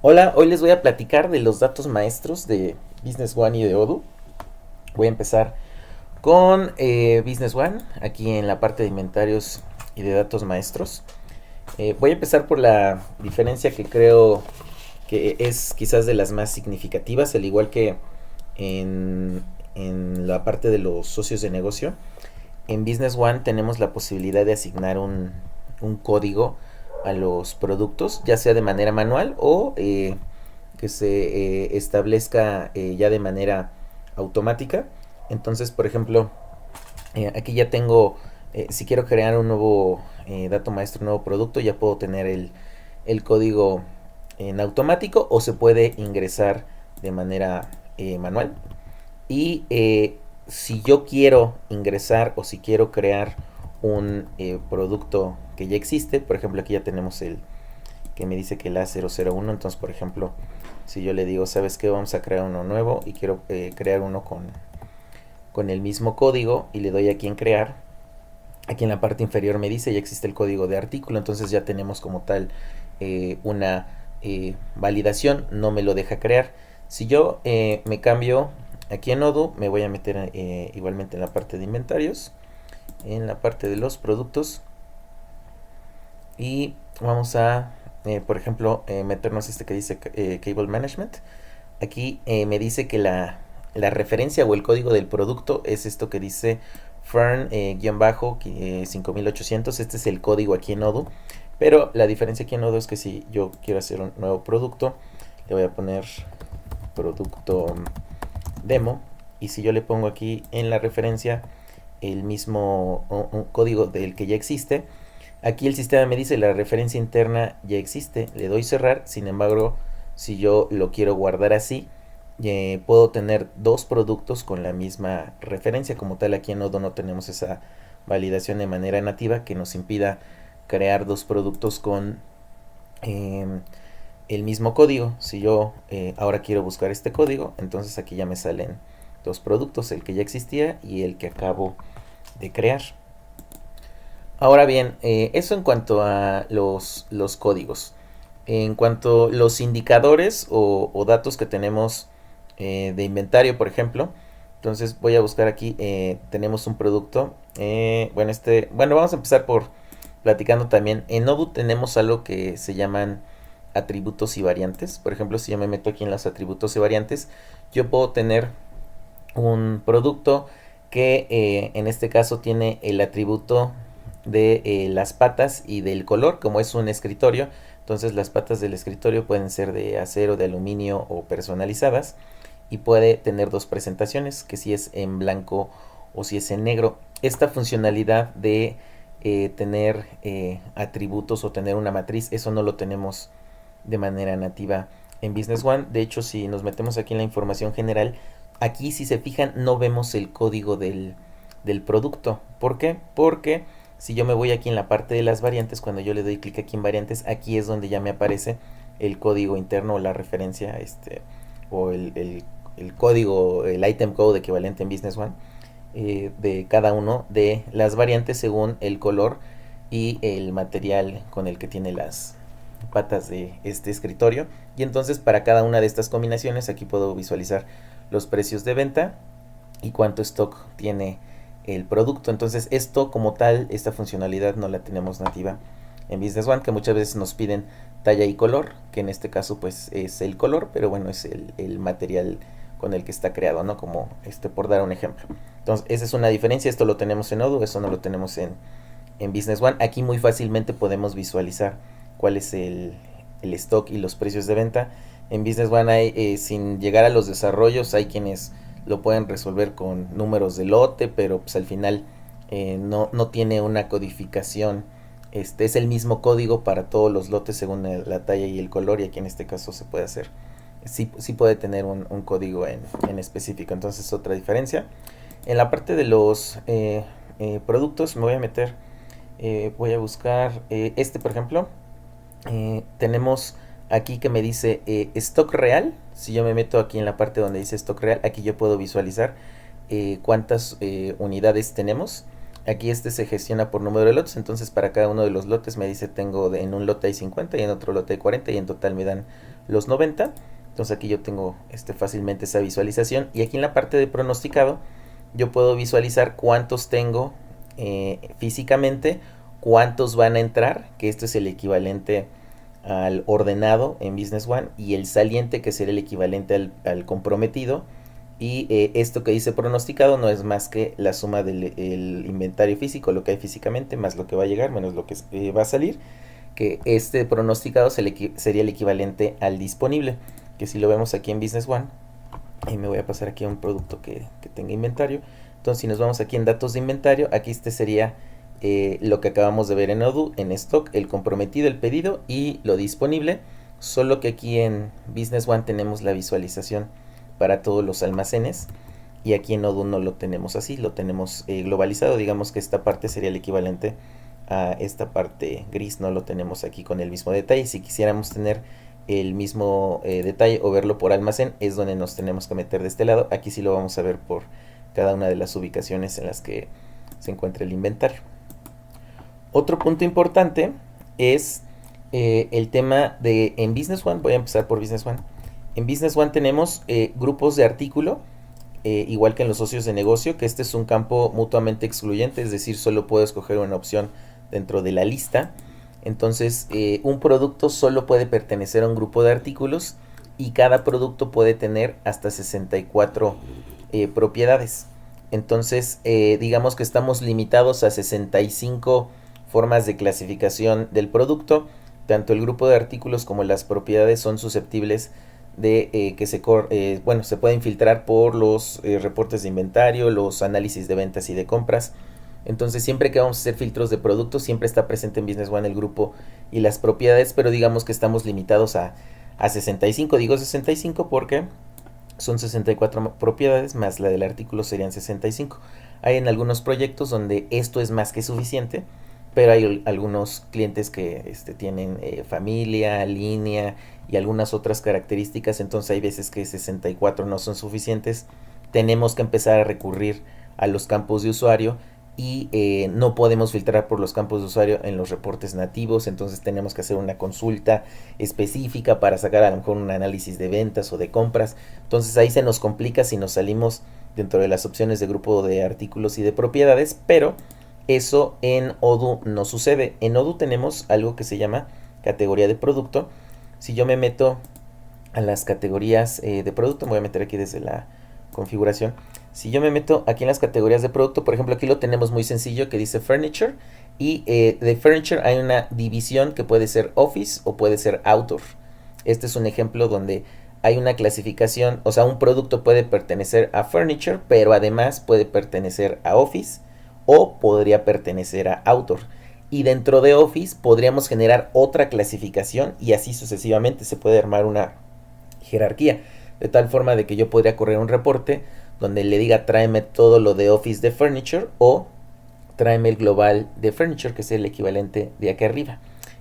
Hola, hoy les voy a platicar de los datos maestros de Business One y de Odoo. Voy a empezar con Business One, aquí en la parte de inventarios y de datos maestros. Voy a empezar por la diferencia que creo que es quizás de las más significativas, al igual que en la parte de los socios de negocio. En Business One tenemos la posibilidad de asignar un código a los productos, ya sea de manera manual o que se establezca ya de manera automática. Entonces, por ejemplo, aquí ya tengo, si quiero crear un nuevo dato maestro, un nuevo producto, ya puedo tener el código en automático o se puede ingresar de manera manual. Y si yo quiero ingresar o si quiero crear un producto que ya existe, por ejemplo, aquí ya tenemos el que me dice que el A001, entonces, por ejemplo, si yo le digo, ¿sabes qué? Vamos a crear uno nuevo y quiero crear uno con el mismo código y le doy aquí en crear. Aquí en la parte inferior me dice ya existe el código de artículo, entonces ya tenemos como tal una validación, no me lo deja crear. Si yo me cambio aquí en Odoo, me voy a meter igualmente en la parte de inventarios, en la parte de los productos y vamos a, por ejemplo, meternos este que dice Cable Management. Aquí me dice que la referencia o el código del producto es esto que dice Fern-5800. Este es el código aquí en Odoo. Pero la diferencia aquí en Odoo es que si yo quiero hacer un nuevo producto, le voy a poner producto demo. Y si yo le pongo aquí en la referencia el mismo un código del que ya existe, aquí el sistema me dice la referencia interna ya existe. Le doy cerrar, sin embargo, si yo lo quiero guardar así, puedo tener dos productos con la misma referencia. Como tal, aquí en Odoo no tenemos esa validación de manera nativa que nos impida crear dos productos con el mismo código. Si yo ahora quiero buscar este código, entonces aquí ya me salen dos productos, el que ya existía y el que acabo de crear. Ahora bien, eso en cuanto a los códigos. En cuanto a los indicadores o datos que tenemos de inventario, por ejemplo, entonces voy a buscar aquí, tenemos un producto. Bueno, vamos a empezar por platicando también. En Odoo tenemos algo que se llaman atributos y variantes. Por ejemplo, si yo me meto aquí en los atributos y variantes, yo puedo tener un producto que en este caso tiene el atributo de las patas y del color, como es un escritorio. Entonces las patas del escritorio pueden ser de acero, de aluminio o personalizadas, y puede tener dos presentaciones, que si es en blanco o si es en negro. Esta funcionalidad de tener atributos o tener una matriz, eso no lo tenemos de manera nativa en Business One. De hecho, si nos metemos aquí en la información general, aquí si se fijan no vemos el código del producto. ¿Por qué? Porque si yo me voy aquí en la parte de las variantes, cuando yo le doy clic aquí en variantes, aquí es donde ya me aparece el código interno o la referencia o el código, el item code equivalente en Business One, de cada uno de las variantes según el color y el material con el que tiene las patas de este escritorio. Y entonces para cada una de estas combinaciones aquí puedo visualizar los precios de venta y cuánto stock tiene el producto. Entonces esto como tal, esta funcionalidad no la tenemos nativa en Business One, que muchas veces nos piden talla y color, que en este caso pues es el color, pero bueno, es el material con el que está creado, ¿no? Como por dar un ejemplo. Entonces esa es una diferencia, esto lo tenemos en Odoo, eso no lo tenemos en Business One. Aquí muy fácilmente podemos visualizar cuál es el stock y los precios de venta. En Business One hay, sin llegar a los desarrollos, hay quienes lo pueden resolver con números de lote, pero pues al final no tiene una codificación. Es el mismo código para todos los lotes según la talla y el color, y aquí en este caso se puede hacer. Sí puede tener un código en específico, entonces otra diferencia. En la parte de los productos me voy a meter, voy a buscar por ejemplo. Tenemos aquí que me dice stock real. Si yo me meto aquí en la parte donde dice stock real, aquí yo puedo visualizar cuántas unidades tenemos. Aquí se gestiona por número de lotes, entonces para cada uno de los lotes me dice en un lote hay 50 y en otro lote hay 40 y en total me dan los 90. Entonces aquí yo tengo fácilmente esa visualización. Y aquí en la parte de pronosticado yo puedo visualizar cuántos tengo físicamente, cuántos van a entrar, que esto es el equivalente al ordenado en Business One, y el saliente, que sería el equivalente al comprometido. Y esto que dice pronosticado no es más que la suma del inventario físico, lo que hay físicamente, más lo que va a llegar, menos lo que va a salir. Que este pronosticado sería el equivalente al disponible, que si lo vemos aquí en Business One, y me voy a pasar aquí a un producto que tenga inventario. Entonces si nos vamos aquí en datos de inventario, aquí sería lo que acabamos de ver en Odoo, en stock, el comprometido, el pedido y lo disponible. Solo que aquí en Business One tenemos la visualización para todos los almacenes, y aquí en Odoo no lo tenemos así, lo tenemos globalizado. Digamos que esta parte sería el equivalente a esta parte gris, no lo tenemos aquí con el mismo detalle. Si quisiéramos tener el mismo detalle o verlo por almacén, es donde nos tenemos que meter de este lado. Aquí sí lo vamos a ver por cada una de las ubicaciones en las que se encuentra el inventario. Otro punto importante es el tema de, en Business One, voy a empezar por Business One. En Business One tenemos grupos de artículo, igual que en los socios de negocio, que este es un campo mutuamente excluyente, es decir, solo puedo escoger una opción dentro de la lista. Entonces, un producto solo puede pertenecer a un grupo de artículos, y cada producto puede tener hasta 64 propiedades. Entonces, digamos que estamos limitados a 65 formas de clasificación del producto. Tanto el grupo de artículos como las propiedades son susceptibles de que se pueden filtrar por los reportes de inventario, los análisis de ventas y de compras. Entonces, siempre que vamos a hacer filtros de productos, siempre está presente en Business One el grupo y las propiedades, pero digamos que estamos limitados a 65. Digo 65 porque son 64 propiedades, más la del artículo serían 65. Hay en algunos proyectos donde esto es más que suficiente, pero hay algunos clientes que tienen familia, línea y algunas otras características. Entonces hay veces que 64 no son suficientes. Tenemos que empezar a recurrir a los campos de usuario, y no podemos filtrar por los campos de usuario en los reportes nativos. Entonces tenemos que hacer una consulta específica para sacar a lo mejor un análisis de ventas o de compras. Entonces ahí se nos complica si nos salimos dentro de las opciones de grupo de artículos y de propiedades, pero eso en Odoo no sucede. En Odoo tenemos algo que se llama categoría de producto. Si yo me meto a las categorías de producto, me voy a meter aquí desde la configuración. Si yo me meto aquí en las categorías de producto, por ejemplo, aquí lo tenemos muy sencillo, que dice Furniture, y de Furniture hay una división que puede ser Office o puede ser Outdoor. Este es un ejemplo donde hay una clasificación, o sea, un producto puede pertenecer a Furniture, pero además puede pertenecer a Office o podría pertenecer a Outdoor. Y dentro de Office podríamos generar otra clasificación, y así sucesivamente se puede armar una jerarquía, de tal forma de que yo podría correr un reporte donde le diga tráeme todo lo de Office de Furniture, o tráeme el global de Furniture, que es el equivalente de aquí arriba.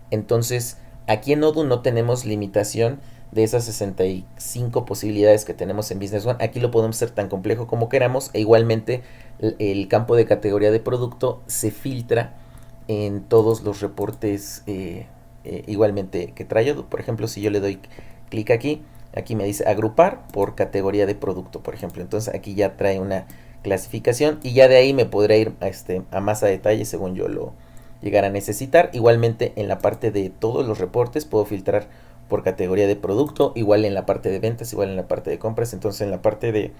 Entonces, aquí en Odoo no tenemos limitación de esas 65 posibilidades que tenemos en Business One. Aquí lo podemos hacer tan complejo como queramos, e igualmente el campo de categoría de producto se filtra en todos los reportes igualmente que trae Odoo. Por ejemplo, si yo le doy clic aquí me dice agrupar por categoría de producto, por ejemplo. Entonces aquí ya trae una clasificación, y ya de ahí me podré ir a más a detalle según yo lo llegara a necesitar. Igualmente en la parte de todos los reportes puedo filtrar por categoría de producto, igual en la parte de ventas, igual en la parte de compras. Entonces en la parte de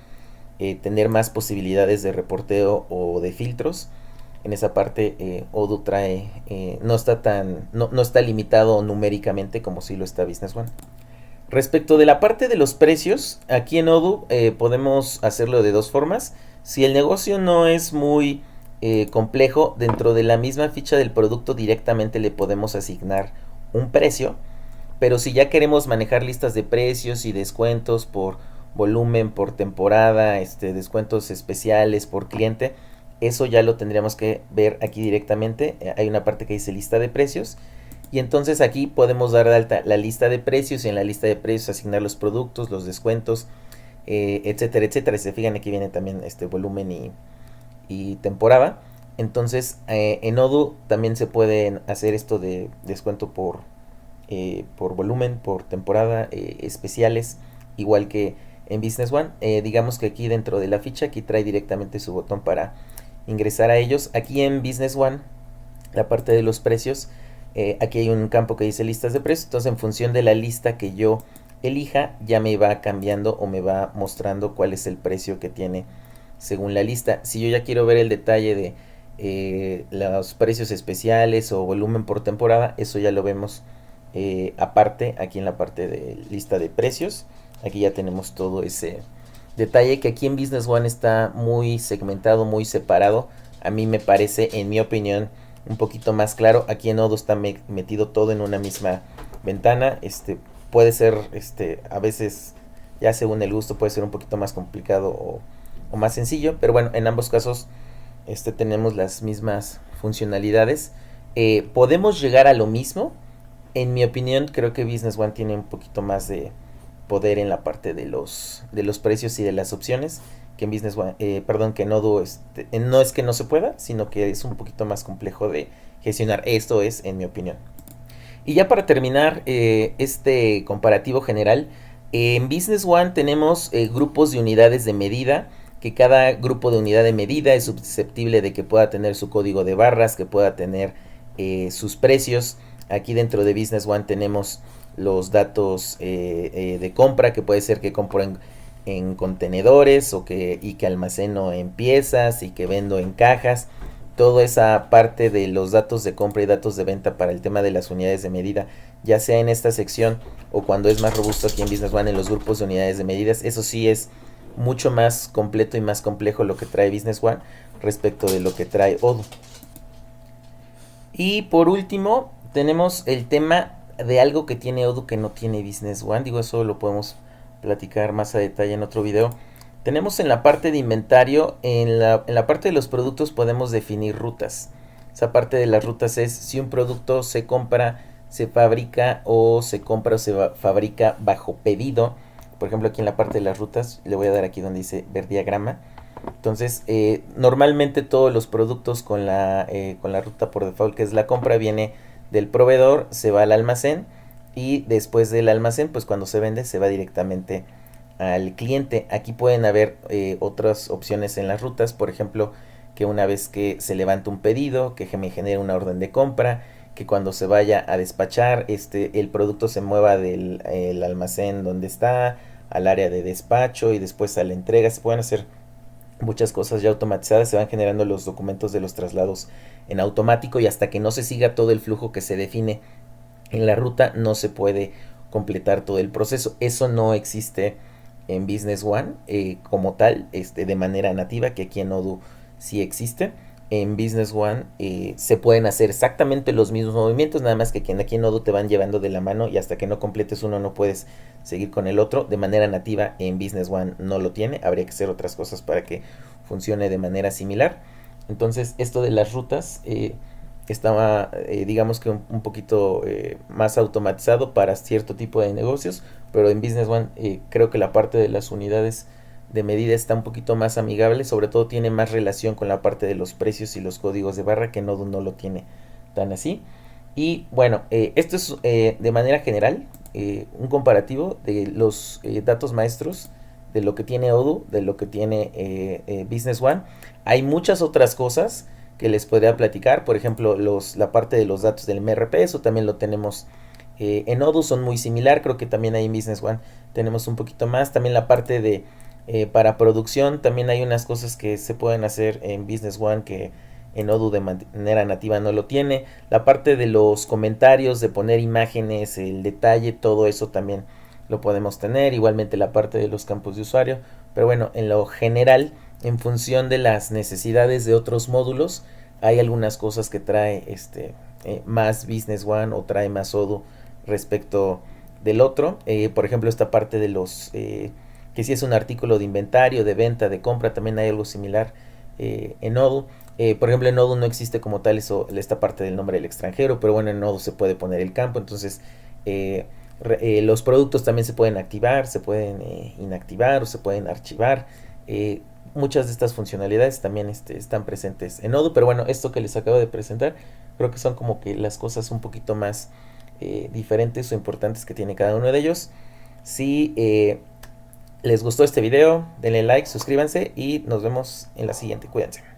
tener más posibilidades de reporteo o de filtros, en esa parte Odoo trae, no está limitado numéricamente como si lo está Business One. Respecto de la parte de los precios, aquí en Odoo podemos hacerlo de dos formas. Si el negocio no es muy complejo, dentro de la misma ficha del producto directamente le podemos asignar un precio. Pero si ya queremos manejar listas de precios y descuentos por volumen, por temporada, descuentos especiales por cliente, eso ya lo tendríamos que ver aquí directamente. Hay una parte que dice lista de precios, y entonces aquí podemos dar de alta la lista de precios, y en la lista de precios asignar los productos, los descuentos, etcétera, etcétera. Si se fijan, aquí viene también volumen y temporada. Entonces en Odoo también se pueden hacer esto de descuento por por volumen, por temporada, especiales, igual que en Business One. Digamos que aquí dentro de la ficha, aquí trae directamente su botón para ingresar a ellos. Aquí en Business One, la parte de los precios, aquí hay un campo que dice listas de precios. Entonces, en función de la lista que yo elija, ya me va cambiando o me va mostrando cuál es el precio que tiene según la lista. Si yo ya quiero ver el detalle de los precios especiales o volumen por temporada, eso ya lo vemos aparte aquí en la parte de lista de precios. Aquí ya tenemos todo ese detalle que aquí en Business One está muy segmentado, muy separado. A mí me parece, en mi opinión, un poquito más claro. Aquí en Odoo está metido todo en una misma ventana. Puede ser, a veces, ya según el gusto, puede ser un poquito más complicado o más sencillo. Pero bueno, en ambos casos tenemos las mismas funcionalidades. Podemos llegar a lo mismo. En mi opinión, creo que Business One tiene un poquito más de poder en la parte de los precios y de las opciones que en Business One, perdón, que en Odoo no es que no se pueda, sino que es un poquito más complejo de gestionar. Esto es, en mi opinión. Y ya para terminar este comparativo general, en Business One tenemos grupos de unidades de medida, que cada grupo de unidad de medida es susceptible de que pueda tener su código de barras, que pueda tener sus precios. Aquí dentro de Business One tenemos los datos de compra, que puede ser que compro en contenedores y que almaceno en piezas y que vendo en cajas. Toda esa parte de los datos de compra y datos de venta para el tema de las unidades de medida, ya sea en esta sección o cuando es más robusto aquí en Business One en los grupos de unidades de medidas, eso sí es mucho más completo y más complejo lo que trae Business One respecto de lo que trae Odoo. Y por último tenemos el tema de algo que tiene Odoo que no tiene Business One. Digo, eso lo podemos platicar más a detalle en otro video. Tenemos en la parte de inventario, en la parte de los productos podemos definir rutas. Esa parte de las rutas es si un producto se compra, se fabrica o se compra o se fabrica bajo pedido. Por ejemplo, aquí en la parte de las rutas, le voy a dar aquí donde dice ver diagrama. Entonces, normalmente todos los productos con la ruta por default, que es la compra, viene del proveedor, se va al almacén y después del almacén, pues cuando se vende, se va directamente al cliente. Aquí pueden haber otras opciones en las rutas, por ejemplo, que una vez que se levanta un pedido, que me genere una orden de compra, que cuando se vaya a despachar, el producto se mueva del el almacén donde está al área de despacho y después a la entrega. Se pueden hacer muchas cosas ya automatizadas, se van generando los documentos de los traslados en automático y hasta que no se siga todo el flujo que se define en la ruta no se puede completar todo el proceso. Eso no existe en Business One como tal, de manera nativa, que aquí en Odoo sí existe. En Business One se pueden hacer exactamente los mismos movimientos, nada más que aquí en Odoo te van llevando de la mano y hasta que no completes uno no puedes seguir con el otro. De manera nativa en Business One no lo tiene, habría que hacer otras cosas para que funcione de manera similar. Entonces esto de las rutas estaba digamos que un poquito más automatizado para cierto tipo de negocios, pero en Business One creo que la parte de las unidades de medida está un poquito más amigable, sobre todo tiene más relación con la parte de los precios y los códigos de barra, que Odoo no lo tiene tan así. Y bueno, esto es de manera general un comparativo de los datos maestros de lo que tiene Odoo, de lo que tiene Business One. Hay muchas otras cosas que les podría platicar, por ejemplo la parte de los datos del MRP, eso también lo tenemos en Odoo, son muy similar, creo que también ahí en Business One tenemos un poquito más. También la parte de para producción, también hay unas cosas que se pueden hacer en Business One que en Odoo de manera nativa no lo tiene. La parte de los comentarios, de poner imágenes, el detalle, todo eso también lo podemos tener. Igualmente la parte de los campos de usuario. Pero bueno, en lo general, en función de las necesidades de otros módulos, hay algunas cosas que trae más Business One o trae más Odoo respecto del otro. Por ejemplo, esta parte de los que si es un artículo de inventario, de venta, de compra, también hay algo similar en Odoo. Por ejemplo, en Odoo no existe como tal esta parte del nombre del extranjero, pero bueno, en Odoo se puede poner el campo. Entonces los productos también se pueden activar, se pueden inactivar o se pueden archivar. Muchas de estas funcionalidades también están presentes en Odoo, pero bueno, esto que les acabo de presentar creo que son como que las cosas un poquito más diferentes o importantes que tiene cada uno de ellos. Si les gustó este video, denle like, suscríbanse y nos vemos en la siguiente. Cuídense.